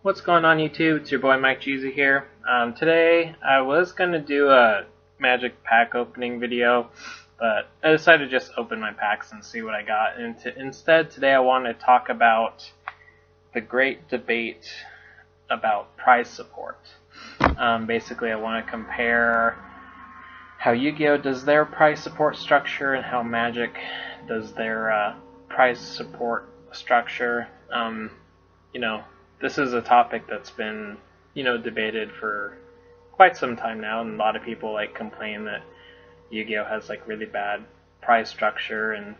What's going on YouTube? It's your boy Mike Jeezy here. Today I was going to do a magic pack opening video, but I decided to just open my packs and see what I got. And instead today I want to talk about the great debate about prize support. Basically I want to compare how YuGiOh does their prize support structure and how Magic does their prize support structure. This is a topic that's been, debated for quite some time now, and a lot of people complain that YuGiOh has really bad prize structure, and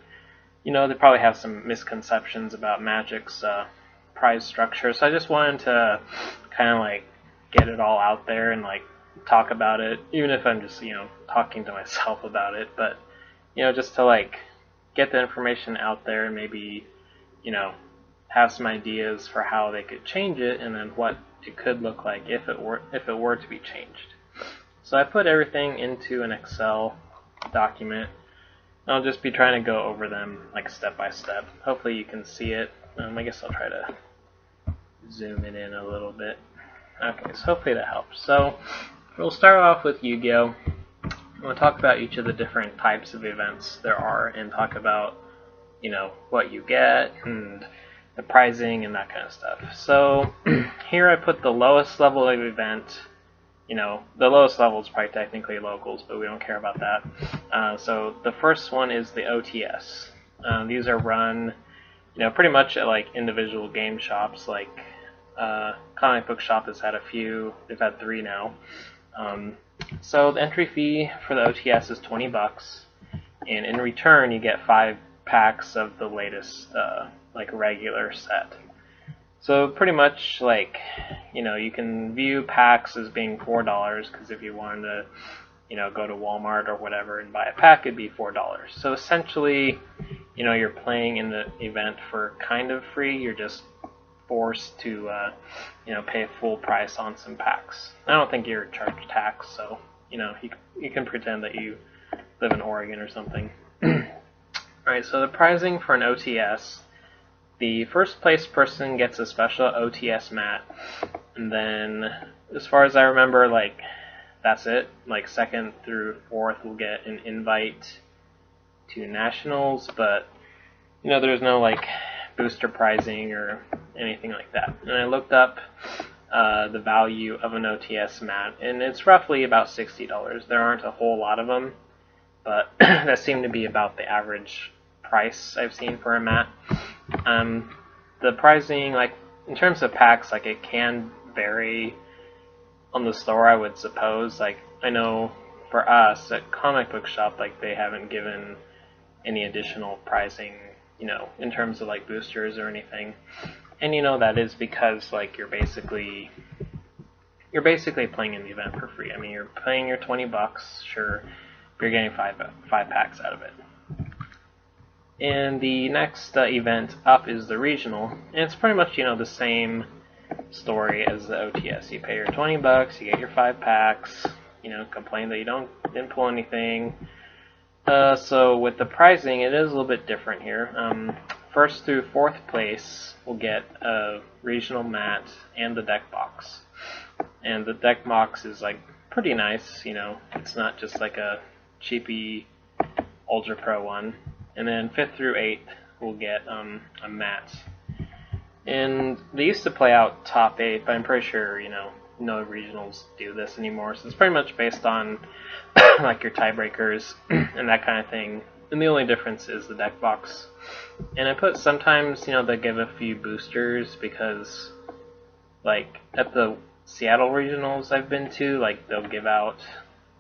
they probably have some misconceptions about Magic's prize structure. So I just wanted to kind of get it all out there and talk about it, even if I'm just talking to myself about it, but just to get the information out there and maybe have some ideas for how they could change it, and then what it could look like if it were to be changed. So I put everything into an Excel document. I'll just be trying to go over them step by step. Hopefully you can see it. I guess I'll try to zoom it in a little bit. Okay, so hopefully that helps. So we'll start off with YuGiOh. We'll talk about each of the different types of events there are and talk about what you get and the pricing and that kind of stuff. So here I put the lowest level of event. The lowest level is probably technically locals, but we don't care about that. So the first one is the OTS. These are run, pretty much at individual game shops. Comic Book Shop has had a few. They've had 3 now. So the entry fee for the OTS is $20, and in return you get 5 packs of the latest regular set. So pretty much you can view packs as being $4, because if you wanted to go to Walmart or whatever and buy a pack, it'd be $4. So essentially you're playing in the event for kind of free. You're just forced to pay full price on some packs. I don't think you're charged tax, so you can pretend that you live in Oregon or something. Alright, so the pricing for an OTS: the first place person gets a special OTS mat, and then as far as I remember, that's it. Second through fourth will get an invite to nationals, but there's no booster pricing or anything like that. And I looked up the value of an OTS mat, and it's roughly about $60. There aren't a whole lot of them, but that seemed to be about the average price I've seen for a mat. The pricing, in terms of packs, it can vary on the store, I would suppose. I know for us at Comic Book Shop, they haven't given any additional pricing, in terms of boosters or anything. And that is because you're basically playing in the event for free. I mean, you're paying your $20, sure, but you're getting 5 packs out of it. And the next event up is the regional, and it's pretty much the same story as the OTS. You pay your $20, you get your 5 packs. Complain that you didn't pull anything. So with the pricing, it is a little bit different here. First through fourth place will get a regional mat and the deck box. And the deck box is pretty nice. It's not just a cheapy Ultra Pro one. And then 5th through 8th will get a mat. And they used to play out top 8, but I'm pretty sure no regionals do this anymore. So it's pretty much based on your tiebreakers and that kind of thing. And the only difference is the deck box. And I put sometimes they give a few boosters, because at the Seattle regionals I've been to, they'll give out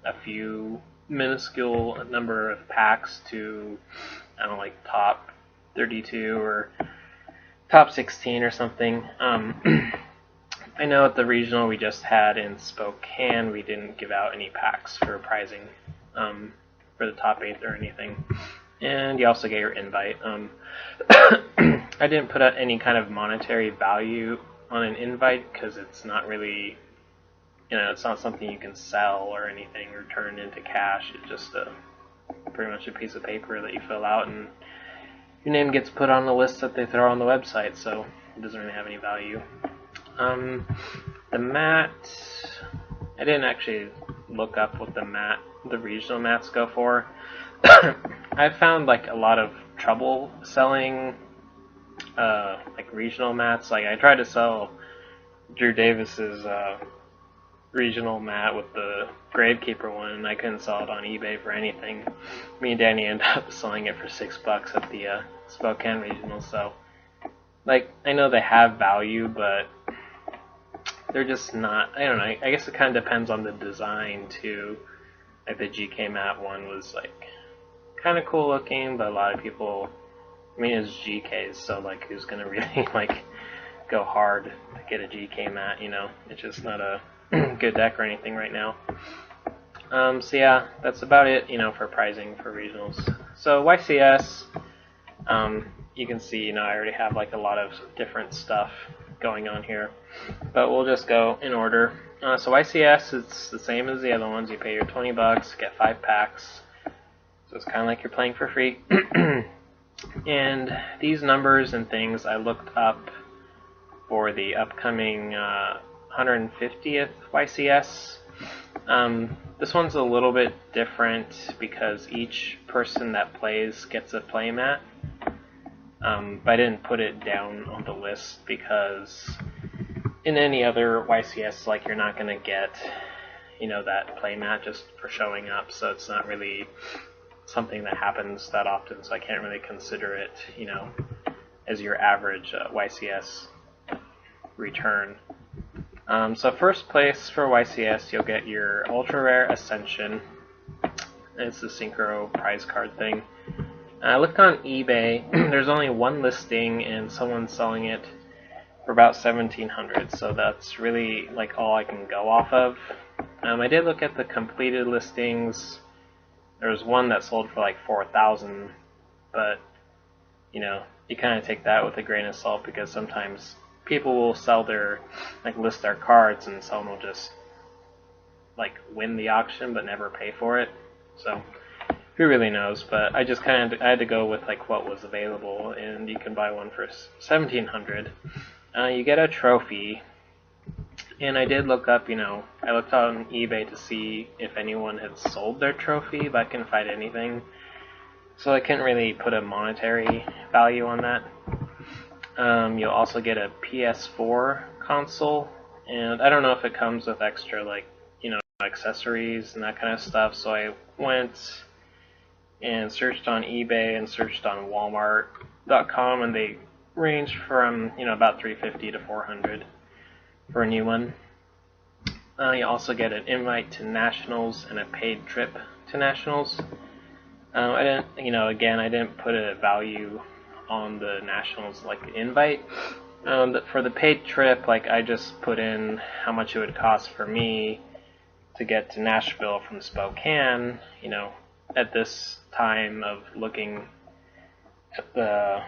a few minuscule number of packs to, I don't know, top 32 or top 16 or something. I know at the regional we just had in Spokane, we didn't give out any packs for pricing for the top 8 or anything. And you also get your invite. I didn't put out any kind of monetary value on an invite, because it's not really, it's not something you can sell or anything or turn into cash. It's just pretty much a piece of paper that you fill out, and your name gets put on the list that they throw on the website, so it doesn't really have any value. Um, the mat, I didn't actually look up what the regional mats go for. I found like a lot of trouble selling like regional mats. Like I tried to sell Drew Davis's regional mat with the Gravekeeper one, and I couldn't sell it on eBay for anything. Me and Danny ended up selling it for $6 at the Spokane Regional. So, like, I know they have value, but they're just not. I don't know. I guess it kind of depends on the design too. Like the GK mat one was like kind of cool looking, but a lot of people. I mean, it's GKs, so like, who's gonna really like go hard to get a GK mat? You know, it's just not a good deck or anything right now. So yeah, that's about it, you know, for pricing for regionals. So YCS, you can see, you know, I already have like a lot of different stuff going on here, but we'll just go in order. So YCS, it's the same as the other ones. You pay your $20, get 5 packs. So it's kind of like you're playing for free. And these numbers and things I looked up for the upcoming 150th YCS. This one's a little bit different because each person that plays gets a playmat. But I didn't put it down on the list because in any other YCS, like, you're not going to get, you know, that playmat just for showing up. So it's not really something that happens that often. So I can't really consider it, you know, as your average YCS return. So first place for YCS, you'll get your Ultra Rare Ascension. It's the Synchro prize card thing. I looked on eBay. There's only one listing, and someone's selling it for about $1,700. So that's really like all I can go off of. I did look at the completed listings. There was one that sold for like $4,000, but you know, you kind of take that with a grain of salt because sometimes people will sell their, like, list their cards, and someone will just like win the auction but never pay for it. So who really knows? But I just kind of I had to go with like what was available, and you can buy one for $1,700. You get a trophy, and I did look up. You know, I looked on eBay to see if anyone had sold their trophy, but I couldn't find anything. So I couldn't really put a monetary value on that. You'll also get a PS4 console, and I don't know if it comes with extra, like, you know, accessories and that kind of stuff. So I went and searched on eBay and searched on Walmart.com, and they range from, you know, about $350 to $400 for a new one. You also get an invite to nationals and a paid trip to nationals. I didn't, you know, again, I didn't put a value on the nationals, like the invite. For the paid trip, like, I just put in how much it would cost for me to get to Nashville from Spokane, you know, at this time of looking at the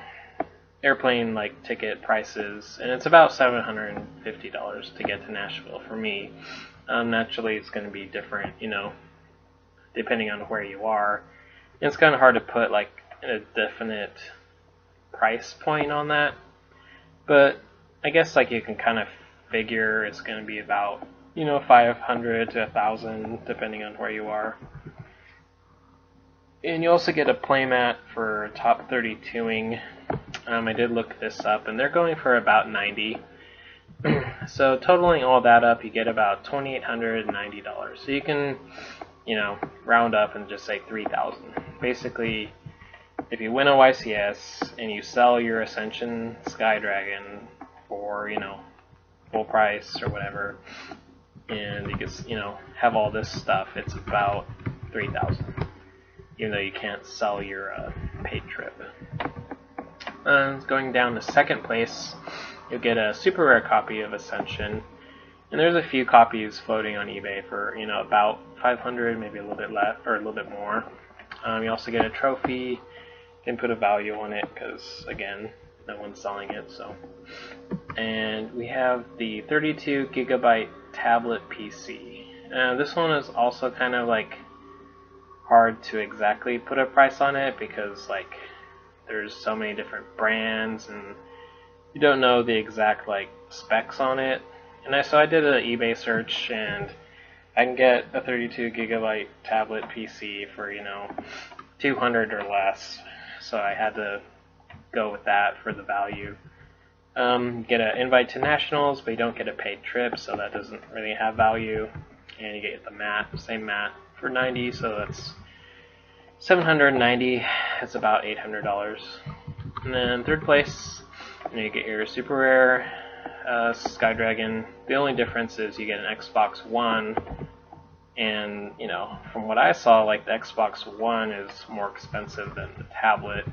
airplane, like, ticket prices, and it's about $750 to get to Nashville for me. Naturally, it's going to be different, you know, depending on where you are. And it's kind of hard to put, like, a definite price point on that, but I guess, like, you can kind of figure it's going to be about, you know, $500 to $1,000 depending on where you are. And you also get a playmat for top 32ing. I did look this up, and they're going for about $90. So totaling all that up, you get about $2,890. So you can, you know, round up and just say $3,000. Basically, if you win a YCS and you sell your Ascension Skydragon for, you know, full price or whatever, and you just, you know, have all this stuff, it's about $3,000, even though you can't sell your paid trip. Going down to second place, you'll get a super rare copy of Ascension, and there's a few copies floating on eBay for, you know, about $500, maybe a little bit less or a little bit more. You also get a trophy. Can put a value on it because, again, no one's selling it. So, and we have the 32 gigabyte tablet PC. This one is also kind of like hard to exactly put a price on it because, like, there's so many different brands, and you don't know the exact, like, specs on it. And so I did an eBay search, and I can get a 32 gigabyte tablet PC for, 200 or less. So I had to go with that for the value. Get an invite to nationals, but you don't get a paid trip, so that doesn't really have value. And you get the same mat for 90, so that's 790. It's about $800. And then third place, you get your super rare Skydragon. The only difference is you get an Xbox One, and from what I saw, like the Xbox One is more expensive than the tablet,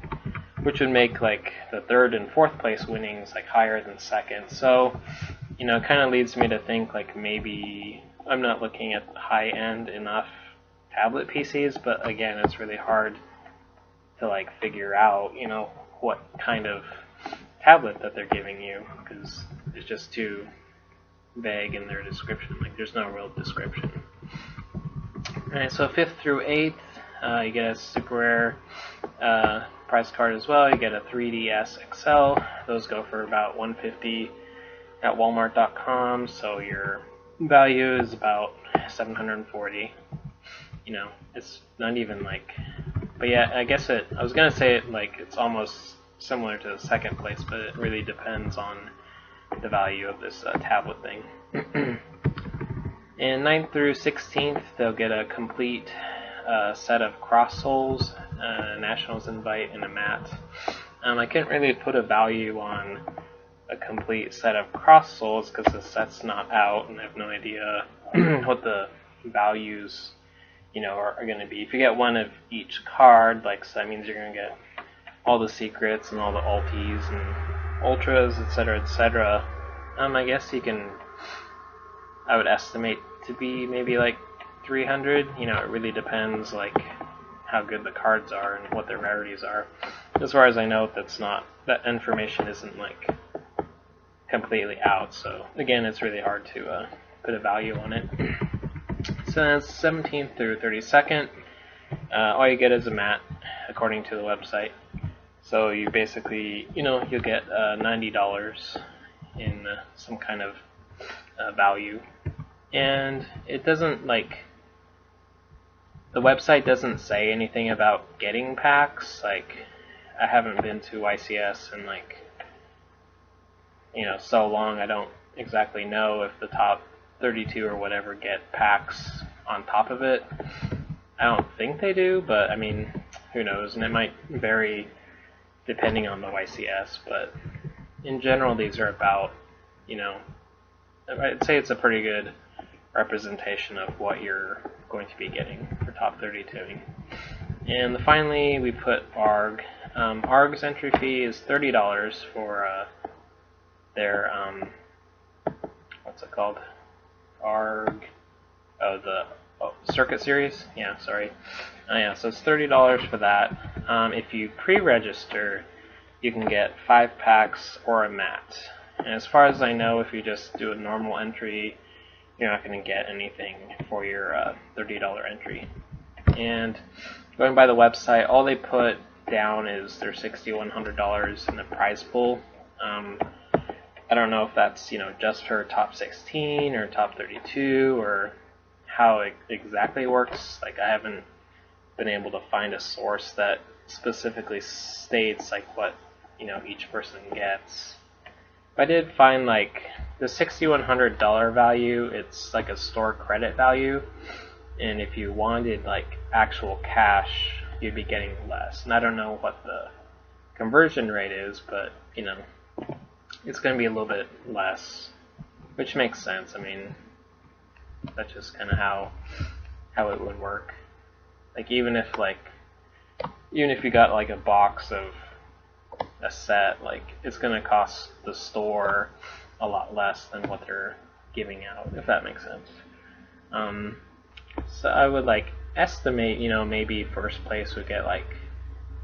which would make like the third and fourth place winnings like higher than second. So, it kind of leads me to think like maybe I'm not looking at high end enough tablet PCs, but again, it's really hard to like figure out, what kind of tablet that they're giving you, because it's just too vague in their description. Like there's no real description. Alright, so 5th through 8th, you get a super rare prize card as well. You get a 3DS XL. Those go for about $150 at Walmart.com. So your value is about $740. It's not even like, but yeah, I guess I was gonna say it like it's almost similar to the second place, but it really depends on the value of this tablet thing. And 9th through 16th, they'll get a complete set of cross soles, nationals invite, and a mat. I couldn't really put a value on a complete set of cross soles because the set's not out, and I have no idea what the values are going to be. If you get one of each card, like, so that means you're going to get all the secrets and all the ultis and ultras, etc., etc. I guess I would estimate to be maybe like 300. It really depends like how good the cards are and what their rarities are. As far as I know, that information isn't like completely out. So again, it's really hard to put a value on it. So that's 17th through 32nd. All you get is a mat, according to the website. So you basically, you'll get $90 in some kind of value. And it doesn't like, the website doesn't say anything about getting packs. Like, I haven't been to YCS in like, so long. I don't exactly know if the top 32 or whatever get packs on top of it. I don't think they do, but I mean, who knows? And it might vary depending on the YCS, but in general, these are about, I'd say it's a pretty good representation of what you're going to be getting for top 32. And finally, we put ARG. ARG's entry fee is $30 for their, what's it called? ARG, Circuit Series? Yeah, sorry. So it's $30 for that. If you pre-register, you can get 5 packs or a mat. And as far as I know, if you just do a normal entry, you're not going to get anything for your $30 entry. And going by the website, all they put down is their $6,100 in the prize pool. I don't know if that's just for top 16 or top 32 or how it exactly works. Like, I haven't been able to find a source that specifically states like what each person gets. But I did find like the $6,100 value, it's like a store credit value, and if you wanted like actual cash, you'd be getting less. And I don't know what the conversion rate is, but it's going to be a little bit less, which makes sense. I mean, that's just kind of how it would work. Like even if you got like a box of a set, like it's going to cost the store a lot less than what they're giving out, if that makes sense. So I would like estimate, maybe first place would get like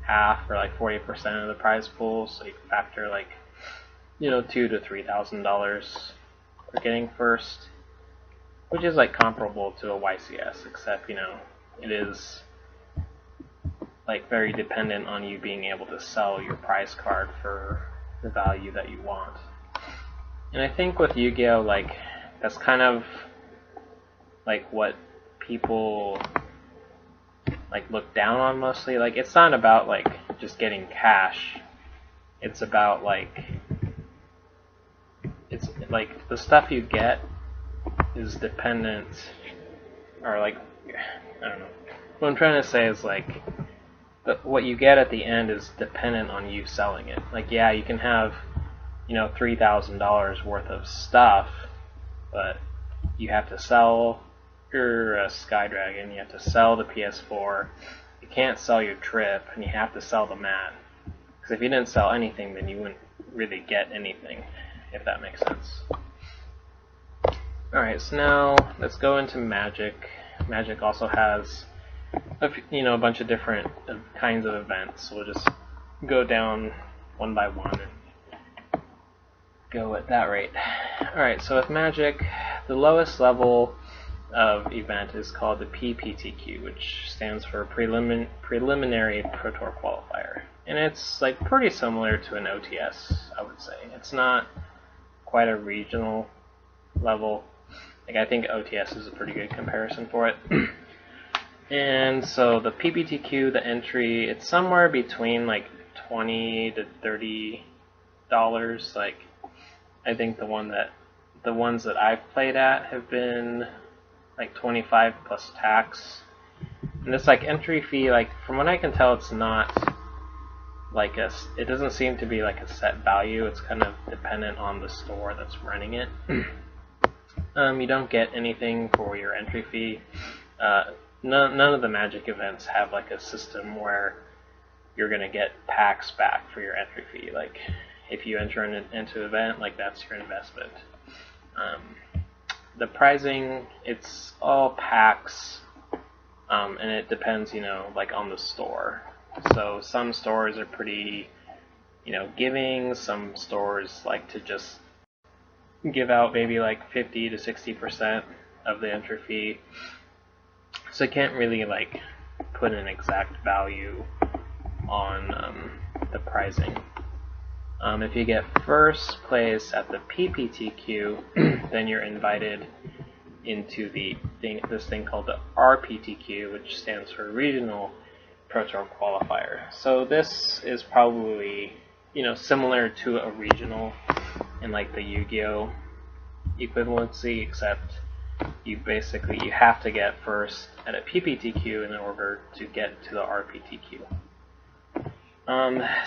half or like 40% of the prize pool, so you can factor like $2,000 to $3,000 for getting first, which is like comparable to a YCS, except it is like very dependent on you being able to sell your prize card for the value that you want. And I think with Yu-Gi-Oh, like, that's kind of like what people like look down on mostly. Like, it's not about like just getting cash. It's about like, it's like the stuff you get is dependent, or like, I don't know. What I'm trying to say is like, what you get at the end is dependent on you selling it. Like, yeah, you can have, $3,000 worth of stuff, but you have to sell your Sky Dragon, you have to sell the PS4, you can't sell your trip, and you have to sell the mat. Because if you didn't sell anything, then you wouldn't really get anything, if that makes sense. Alright, so now let's go into Magic. Magic also has a bunch of different kinds of events. So we'll just go down one by one and go at that rate. Alright, so with Magic, the lowest level of event is called the PPTQ, which stands for Preliminary Pro Tour Qualifier. And it's like pretty similar to an OTS, I would say. It's not quite a regional level. Like, I think OTS is a pretty good comparison for it. And so the PPTQ, the entry, it's somewhere between like $20 to $30. Like, I think the ones that I've played at have been like 25 plus tax. And this like entry fee, like from what I can tell, it's not like it doesn't seem to be like a set value. It's kind of dependent on the store that's running it. You don't get anything for your entry fee. None of the Magic events have like a system where you're gonna get packs back for your entry fee. Like, if you enter into an event, like, that's your investment. The pricing, it's all packs, and it depends, like on the store. So some stores are pretty, giving. Some stores like to just give out maybe like 50 to 60% of the entry fee. So I can't really like put an exact value on the pricing. If you get first place at the PPTQ, then you're invited into this thing called the RPTQ, which stands for Regional Pro Tour Qualifier. So this is probably, similar to a regional in like the Yu-Gi-Oh equivalency, except you have to get first at a PPTQ in order to get to the RPTQ.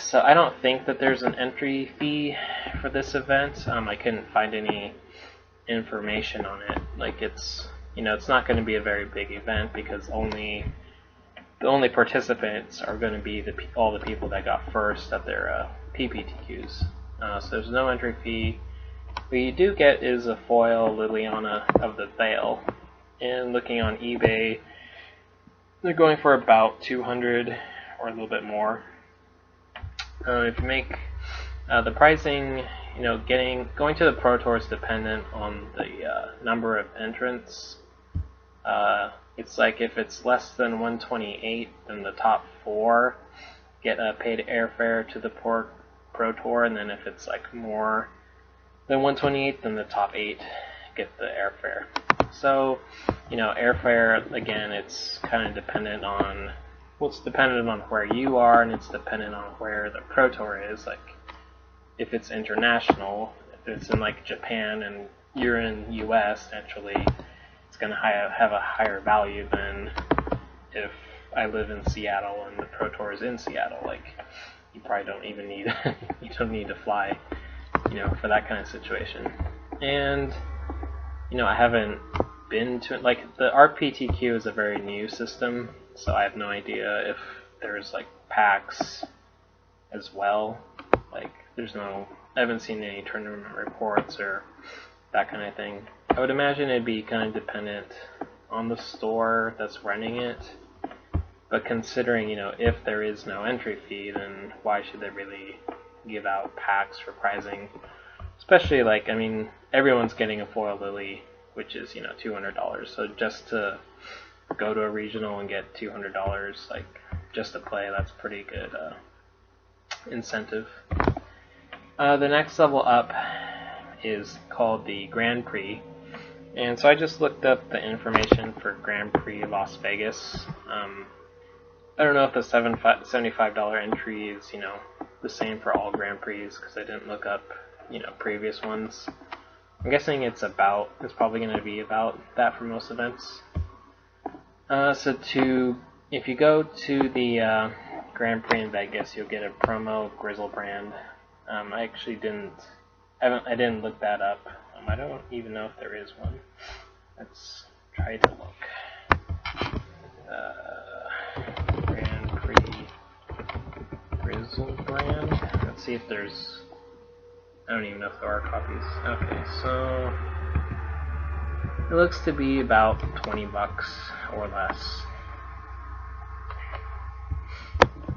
So I don't think that there's an entry fee for this event. I couldn't find any information on it. Like, it's not going to be a very big event because the only participants are going to be all the people that got first at their PPTQs. So there's no entry fee. What you do get is a foil Liliana of the Veil, and looking on eBay, they're going for about $200 or a little bit more. If you make the pricing, going to the Pro Tour is dependent on the number of entrants. It's like if it's less than 128, then the top 4 get a paid airfare to the Pro Tour, and then if it's like more than 128, then the top 8 get the airfare. So, airfare, again, it's kind of dependent on, it's dependent on where you are, and it's dependent on where the Pro Tour is. Like, if it's international, if it's in like Japan and you're in US, naturally, it's going to have a higher value than if I live in Seattle and the Pro Tour is in Seattle. Like, you probably don't even need to fly, for that kind of situation. And, I haven't been to it. Like, the RPTQ is a very new system, so I have no idea if there's like packs as well. Like, I haven't seen any tournament reports or that kind of thing. I would imagine it'd be kind of dependent on the store that's running it. But considering, if there is no entry fee, then why should they really give out packs for pricing? Especially, like, everyone's getting a foil Lily, which is, $200. So just to go to a regional and get $200, like, just to play, that's pretty good incentive. The next level up is called the Grand Prix. And so I just looked up the information for Grand Prix Las Vegas. I don't know if the $75 entry is, the same for all Grand Prix, because I didn't look up, previous ones. I'm guessing it's probably going to be about that for most events. If you go to the Grand Prix in Vegas, you'll get a promo Grizzle brand. I actually I didn't look that up. I don't even know if there is one. Let's try to look. Grand Prix Grizzle brand. Let's see if there's. I don't even know if there are copies. Okay, so it looks to be about $20 or less.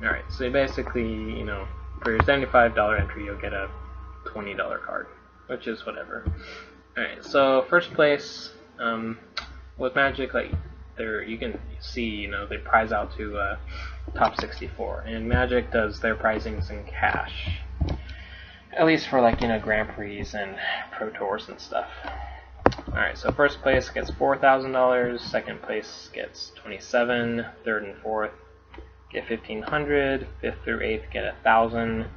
Alright, so basically, for your $75 entry, you'll get a $20 card, which is whatever. Alright, so first place, with Magic, you can see, they prize out to top 64, and Magic does their prizings in cash. At least for Grand Prix and Pro Tours and stuff. Alright, so first place gets $4,000, second place gets $27,000, third and fourth get $1,500, 5th through 8th get $1,000,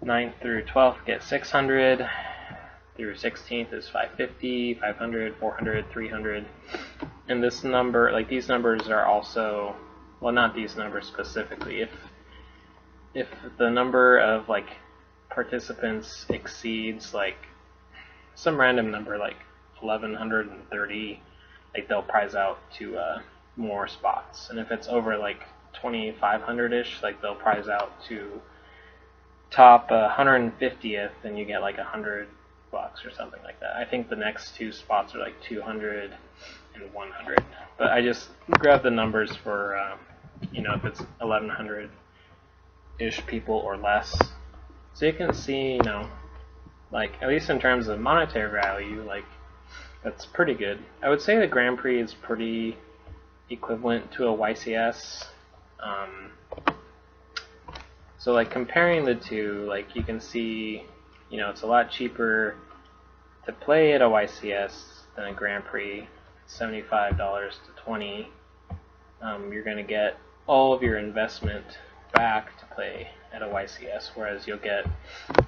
9th through 12th get $600, through 16th is $550, $500, $400, $300, and this number, these numbers are also, well, not these numbers specifically. If the number of participants exceeds some random number 1,130, they'll prize out to more spots, and if it's over 2,500-ish, they'll prize out to top 150th, and you get $100 or something like that. I think the next two spots are 200 and 100. But I just grabbed the numbers for if it's 1,100-ish people or less. So you can see, at least in terms of monetary value, that's pretty good. I would say the Grand Prix is pretty equivalent to a YCS. So comparing the two, you can see, it's a lot cheaper to play at a YCS than a Grand Prix. $75 to $20. You're going to get all of your investment back to play at a YCS, whereas you'll get,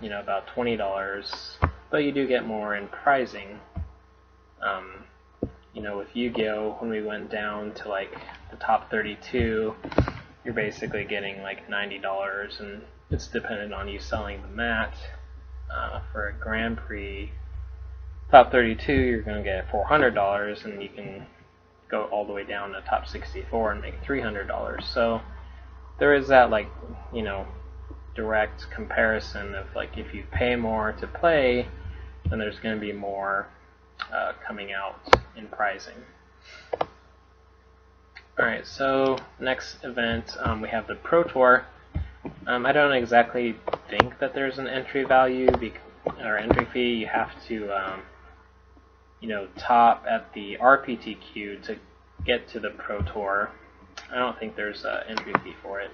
about $20, but you do get more in prizing. With YuGiOh, when we went down to the top 32, you're basically getting $90, and it's dependent on you selling the mat. For a Grand Prix top 32, you're going to get $400, and you can go all the way down to top 64 and make $300. So there is that direct comparison of if you pay more to play, then there's going to be more coming out in prizing. Alright, so next event, we have the Pro Tour. I don't exactly think that there's an entry value or entry fee. You have to, top at the RPTQ to get to the Pro Tour. I don't think there's an entry fee for it,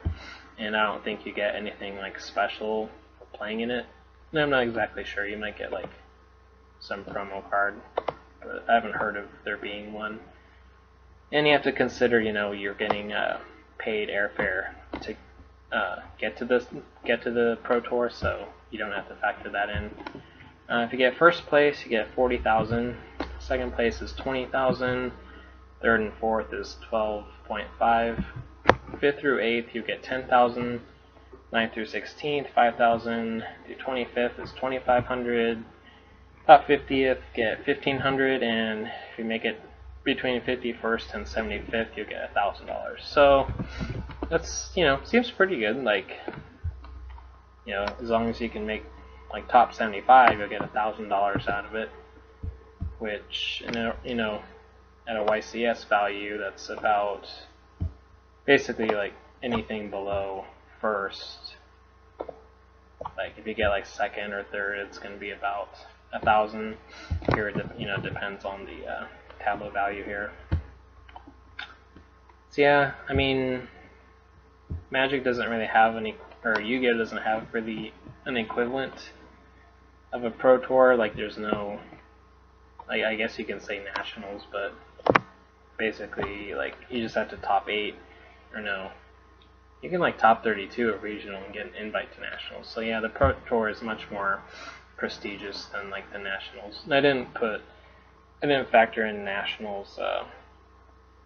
and I don't think you get anything special for playing in it. And I'm not exactly sure. You might get some promo card, but I haven't heard of there being one. And you have to consider, you're getting paid airfare to get to the Pro Tour, so you don't have to factor that in. If you get first place, you get $40,000. Second place is $20,000. Third and fourth is $12.5. 5th through 8th, you get $10,000. 9th through 16th, $5,000. Through 25th is $2,500. Top 50th get $1,500, and if you make it between 51st and 75th, you'll get $1,000. So that's, seems pretty good. As long as you can make top 75, you'll get $1,000 out of it, which at a YCS value, that's about basically anything below first. If you get second or third, it's going to be about $1,000. Here, it depends on the tableau value here. So yeah, Magic doesn't really have any, or YuGiOh doesn't have really an equivalent of a pro tour. Like there's no, like I guess you can say nationals, but basically like you just have to top 8 or no. You can like top 32 at regional and get an invite to nationals. So yeah, the pro tour is much more prestigious than like the nationals. And I didn't factor in nationals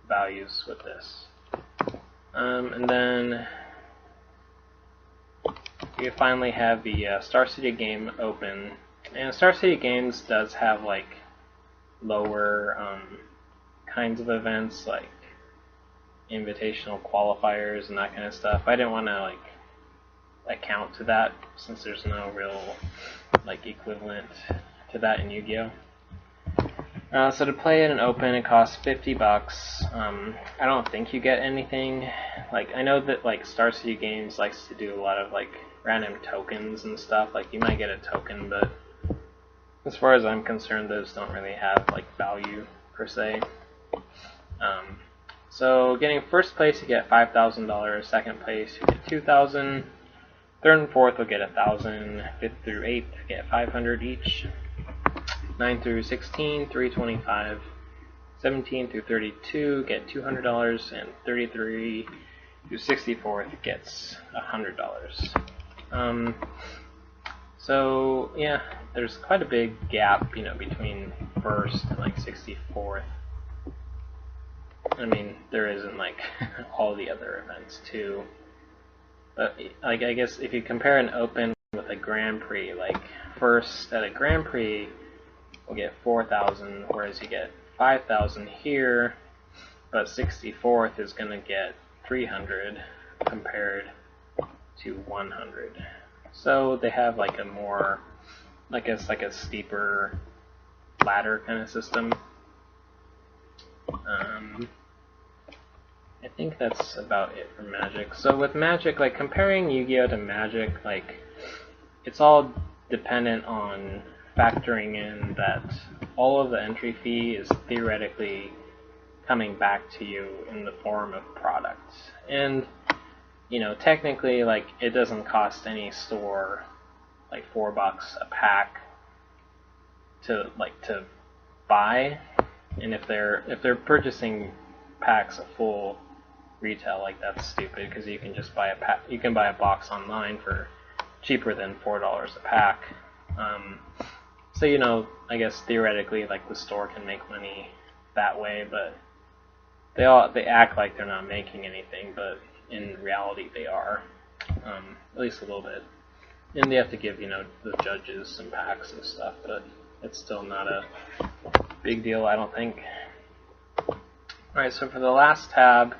values with this. And then you finally have the Star City game open, and Star City Games does have like lower kinds of events like invitational qualifiers and that kind of stuff. I didn't want to like account to that since there's no real like equivalent to that in Yu-Gi-Oh! So to play in an open, it costs $50. I don't think you get anything. Like I know that like Star City Games likes to do a lot of like random tokens and stuff. Like you might get a token, but as far as I'm concerned, those don't really have like value per se. So getting first place, you get $5,000. Second place, you get $2,000. Third and fourth will get $1,000. Fifth through eighth get $500 each. 9 through 16, $325. 17 through 32 get $200, and 33 through 64th gets $100. So yeah, there's quite a big gap, between first and like 64th. I mean, there isn't like all the other events too. But like I guess if you compare an open with a Grand Prix, like first at a Grand Prix will get 4,000, whereas you get 5,000 here, but 64th is going to get 300 compared to 100. So they have like a more, I guess like a steeper ladder kind of system. I think that's about it for Magic. So with Magic, like comparing Yu-Gi-Oh to Magic, like it's all dependent on factoring in that all of the entry fee is theoretically coming back to you in the form of products. And, technically, like, it doesn't cost any store, like, $4 a pack to buy. And if they're purchasing packs at full retail, like, that's stupid, because you can just buy you can buy a box online for cheaper than $4 a pack. So, I guess theoretically, like, the store can make money that way, but they act like they're not making anything, but in reality they are, at least a little bit. And they have to give, the judges some packs and stuff, but it's still not a big deal, I don't think. Alright, so for the last tab,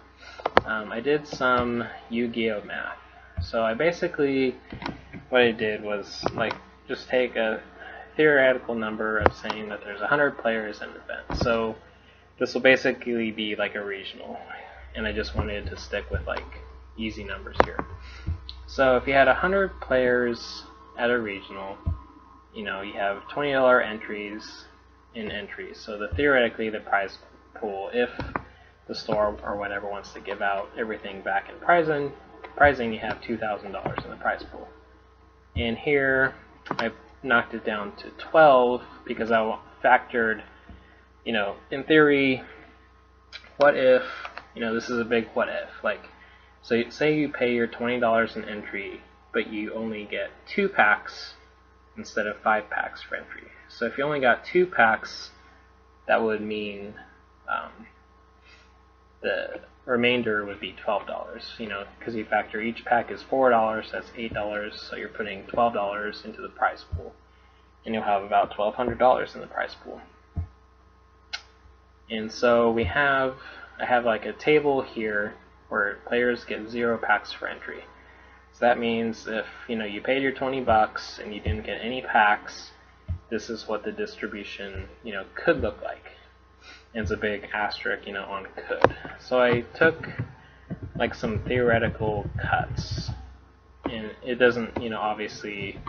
I did some Yu-Gi-Oh math. So what I did was, like, just take a theoretical number of saying that there's 100 players in an event. So this will basically be like a regional, and I just wanted to stick with like easy numbers here. So if you had 100 players at a regional, you have $20 entries in entries. So theoretically the prize pool, if the store or whatever wants to give out everything back in pricing, you have $2,000 in the prize pool. And here I knocked it down to 12 because I factored, in theory, what if, this is a big what if, like, so say you pay your $20 in entry, but you only get 2 packs instead of 5 packs for entry. So if you only got 2 packs, that would mean the remainder would be $12, because you factor each pack is $4, that's $8, so you're putting $12 into the prize pool, and you'll have about $1,200 in the prize pool. And so I have like a table here where players get 0 packs for entry. So that means if, you paid your $20 and you didn't get any packs, this is what the distribution, could look like. And it's a big asterisk, on could. So I took like some theoretical cuts, and it doesn't, obviously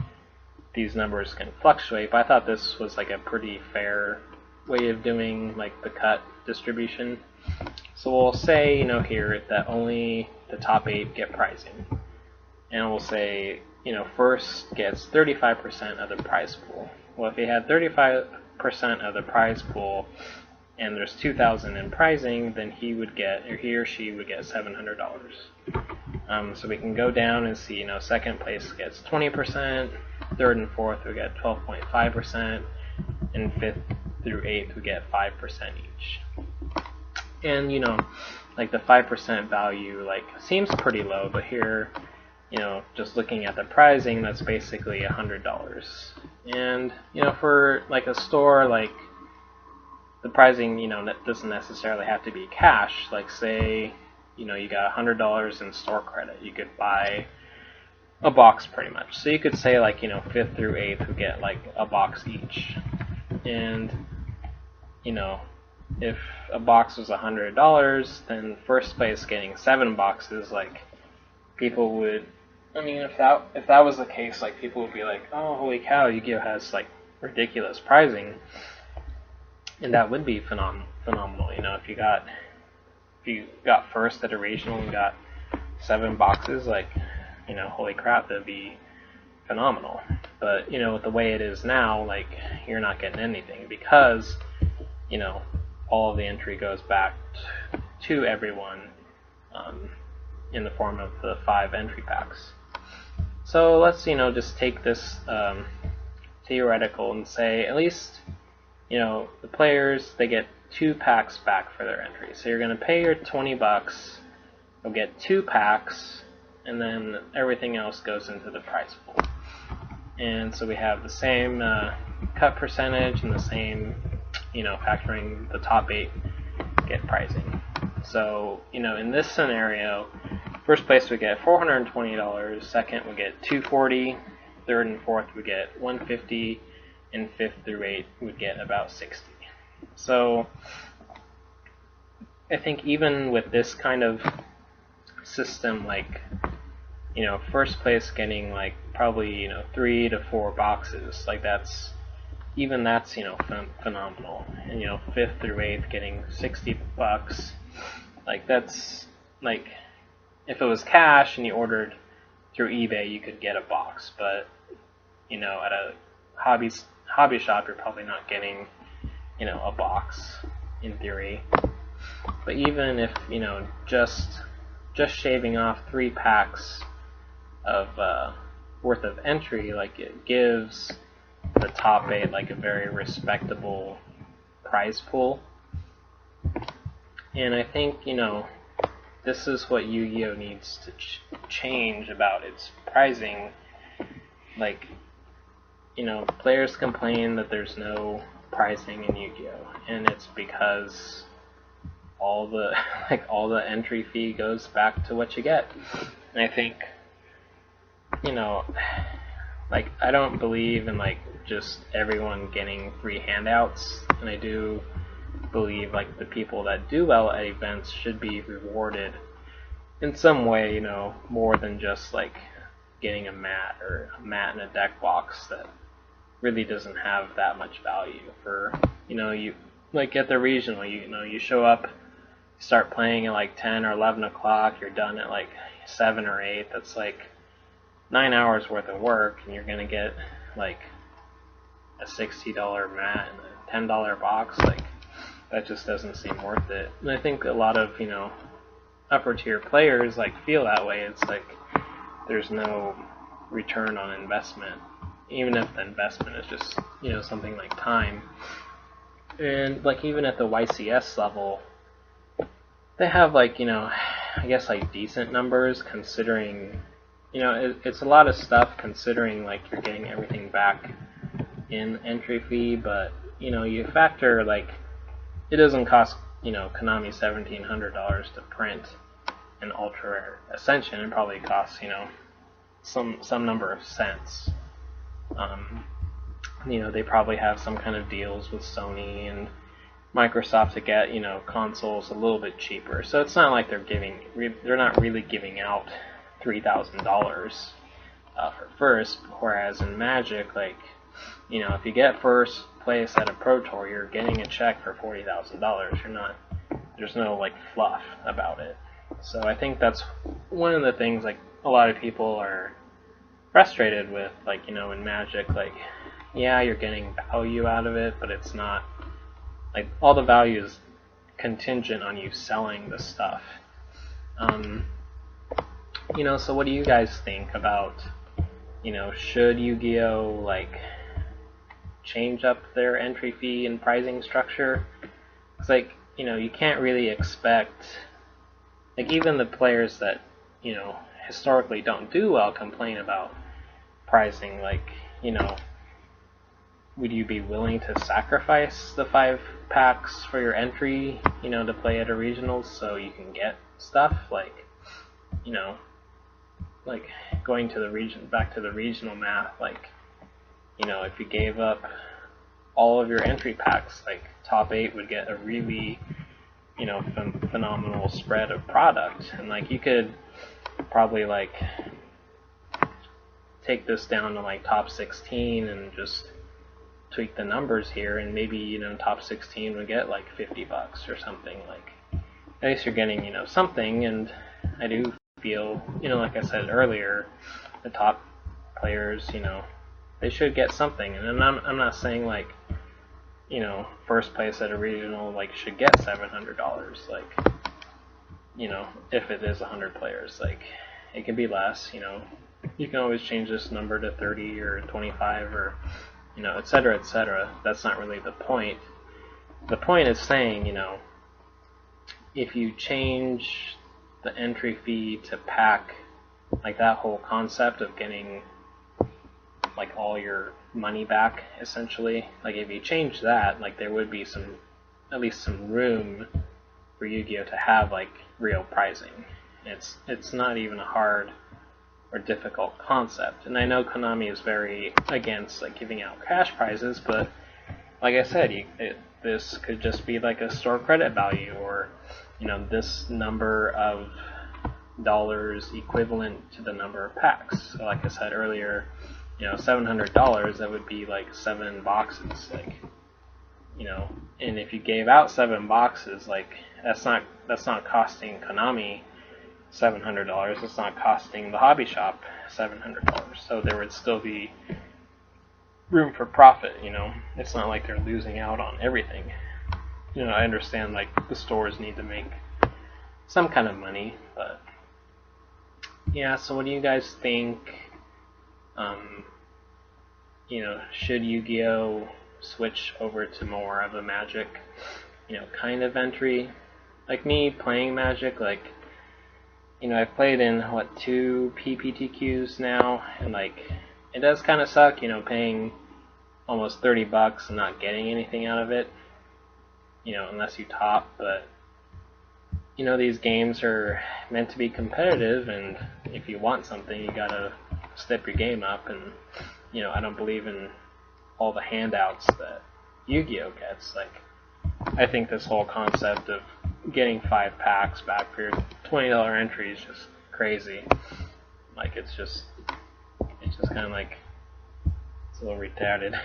these numbers can fluctuate, but I thought this was like a pretty fair way of doing like the cut distribution. So we'll say, here that only the top 8 get pricing, and we'll say, first gets 35% of the prize pool. Well, if he had 35% of the prize pool and there's 2,000 in prizing, then he or she would get $700. So we can go down and see, second place gets 20%, third and fourth we get 12.5%, and fifth through eighth we get 5% each. And like the 5% value seems pretty low, but here, just looking at the prizing, that's basically $100. And for like a store, like the prizing, doesn't necessarily have to be cash. Like say, you got $100 in store credit, you could buy a box pretty much. So you could say like, fifth through eighth would get like a box each. And if a box was $100, then first place getting 7 boxes, like people would, if that was the case, like people would be like, oh, holy cow, Yu-Gi-Oh has like ridiculous prizing, and that would be phenomenal. If you got first at a regional and got 7 boxes, like holy crap, that'd be phenomenal. But with the way it is now, like you're not getting anything because all of the entry goes back to everyone in the form of the 5 entry packs. So let's just take this theoretical and say at least the players, they get 2 packs back for their entry. So you're going to pay your $20, you'll get 2 packs, and then everything else goes into the prize pool. And so we have the same cut percentage and the same, factoring the top 8 get prizing. So, in this scenario, first place would get $420, second would get $240, third and fourth would get $150, and fifth through 8 would get about $60. So, I think even with this kind of system, like, first place getting like probably 3 to 4 boxes, like that's phenomenal. And fifth through eighth getting $60, like that's like if it was cash and you ordered through eBay, you could get a box, but at a hobby shop, you're probably not getting a box in theory. But even if just shaving off 3 packs of worth of entry, like it gives the top 8 like a very respectable prize pool. And I think this is what Yu-Gi-Oh needs to change about its pricing. Like players complain that there's no pricing in Yu-Gi-Oh, and it's because all the entry fee goes back to what you get. And I think I don't believe in just everyone getting free handouts, and I do believe the people that do well at events should be rewarded in some way, more than just getting a mat in a deck box that really doesn't have that much value. For you at the regional, you show up, start playing at 10 or 11 o'clock, you're done at 7 or 8. That's 9 hours worth of work, and you're gonna get a $60 mat and a $10 box. That just doesn't seem worth it. And I think a lot of upper tier players feel that way. It's there's no return on investment, even if the investment is just something like time. And even at the YCS level, they have I guess decent numbers considering it's a lot of stuff considering you're getting everything back in entry fee, but you factor it doesn't cost Konami $1,700 to print an Ultra Ascension. It probably costs some number of cents. They probably have some kind of deals with Sony and Microsoft to get consoles a little bit cheaper. So it's not like they're not really giving out $3,000 for first. Whereas in Magic, if you get first place at a Pro Tour, you're getting a check for $40,000. There's no fluff about it. So I think that's one of the things a lot of people are frustrated with, like, in Magic, like, yeah, you're getting value out of it, but it's not, like, all the value is contingent on you selling the stuff. So what do you guys think about, should Yu-Gi-Oh! Like, change up their entry fee and pricing structure? It's like, you can't really expect, like, even the players that, historically don't do well complain about pricing. Like, would you be willing to sacrifice the 5 packs for your entry, to play at a regionals so you can get stuff? Like, like going to the back to the regional math, like, if you gave up all of your entry packs, like, top 8 would get a really, phenomenal spread of product. And, like, you could probably, like, take this down to, like, top 16 and just tweak the numbers here, and maybe, top 16 would get, like, $50 or something. Like, at least you're getting, something. And I do feel, like I said earlier, the top players, they should get something. And I'm not saying, like, first place at a regional, like, should get $700. Like, if it is 100 players, like, it can be less. You can always change this number to 30 or 25 or, et cetera, et cetera. That's not really the point. The point is saying, if you change the entry fee to pack, like, that whole concept of getting, like, all your money back, essentially, like, if you change that, like, there would be at least some room for Yu-Gi-Oh! To have, like, real pricing. It's not even a hard or difficult concept. And I know Konami is very against, like, giving out cash prizes, but like I said, this could just be like a store credit value, or this number of dollars equivalent to the number of packs. So like I said earlier, $700, that would be like 7 boxes, like, and if you gave out 7 boxes, like, that's not costing Konami $700. It's not costing the hobby shop $700. So there would still be room for profit. It's not like they're losing out on everything. I understand, like, the stores need to make some kind of money, but yeah. So what do you guys think? Should Yu-Gi-Oh! Switch over to more of a Magic, kind of entry? Like, me playing Magic, like, I've played in, 2 PPTQs now, and, like, it does kind of suck, paying almost $30 and not getting anything out of it, unless you top. But, these games are meant to be competitive, and if you want something, you gotta step your game up. And, I don't believe in all the handouts that Yu-Gi-Oh! Gets. Like, I think this whole concept of getting 5 packs back for your $20 entry is just crazy. Like, it's just kind of like, it's a little retarded.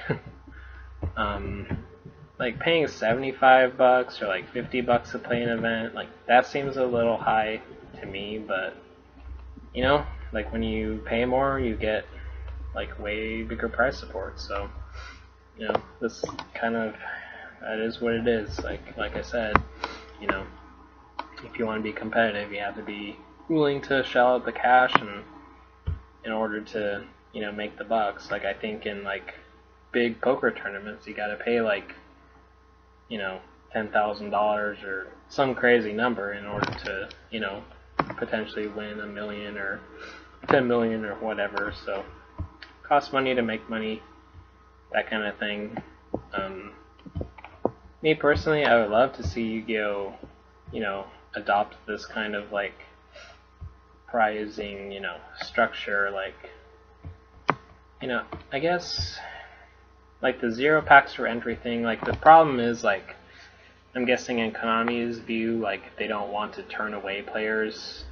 Like, paying $75 or like $50 to play an event, like, that seems a little high to me. But like, when you pay more, you get, like, way bigger price support. So this kind of, that is what it is. Like I said, if you want to be competitive, you have to be willing to shell out the cash and in order to, make the bucks. Like, I think in, like, big poker tournaments, you gotta pay, like, $10,000 or some crazy number in order to, potentially win $1 million or $10 million or whatever. So, costs money to make money, that kind of thing. Me personally, I would love to see Yu-Gi-Oh! Adopt this kind of, like, pricing, structure. Like, I guess, like, the 0 packs for entry thing, like, the problem is, like, I'm guessing in Konami's view, like, they don't want to turn away players,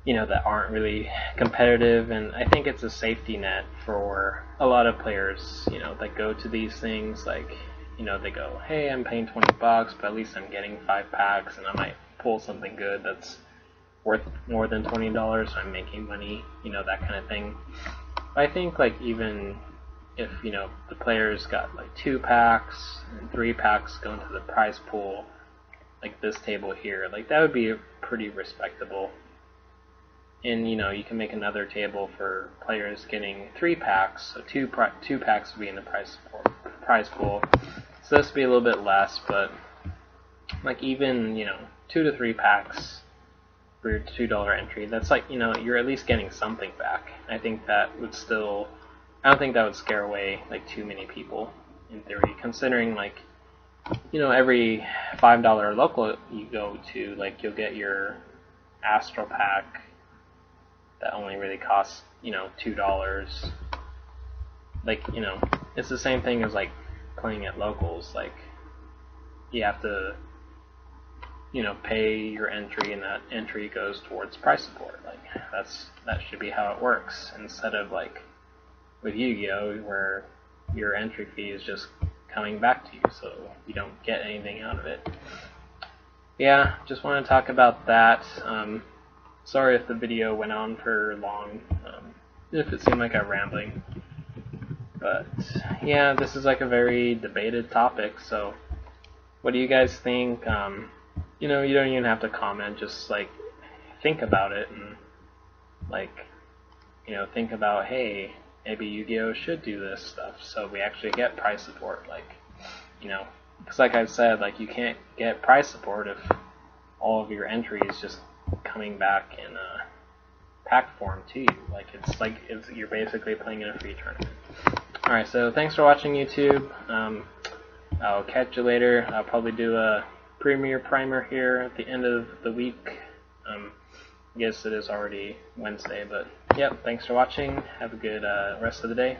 that aren't really competitive. And I think it's a safety net for a lot of players, that go to these things. Like, they go, hey, I'm paying $20, but at least I'm getting 5 packs, and I might pull something good that's worth more than $20, so I'm making money, that kind of thing. But I think like even if the players got like 2 packs and 3 packs going to the prize pool, like this table here, like that would be pretty respectable. And you can make another table for players getting 3 packs, so two packs would be in the prize pool. So this would be a little bit less, but like even 2 to 3 packs for your $2 entry, that's like you're at least getting something back. I think that would still, I don't think that would scare away like too many people in theory, considering like every $5 local you go to, like you'll get your Astral pack that only really costs $2. Like it's the same thing as like playing at locals. Like you have to pay your entry, and that entry goes towards prize support. Like that should be how it works, instead of like with Yu-Gi-Oh, where your entry fee is just coming back to you, so you don't get anything out of it. Yeah, just want to talk about that. Sorry if the video went on for long, if it seemed like I'm rambling. But yeah, this is like a very debated topic, so what do you guys think? You don't even have to comment, just like think about it, and like think about, hey, maybe Yu-Gi-Oh should do this stuff so we actually get prize support. Like because like I've said, like you can't get prize support if all of your entries just coming back in a pack form to you. Like you're basically playing in a free tournament. Alright, so thanks for watching, YouTube. I'll catch you later. I'll probably do a premiere primer here at the end of the week. I guess it is already Wednesday, but yep, thanks for watching. Have a good rest of the day.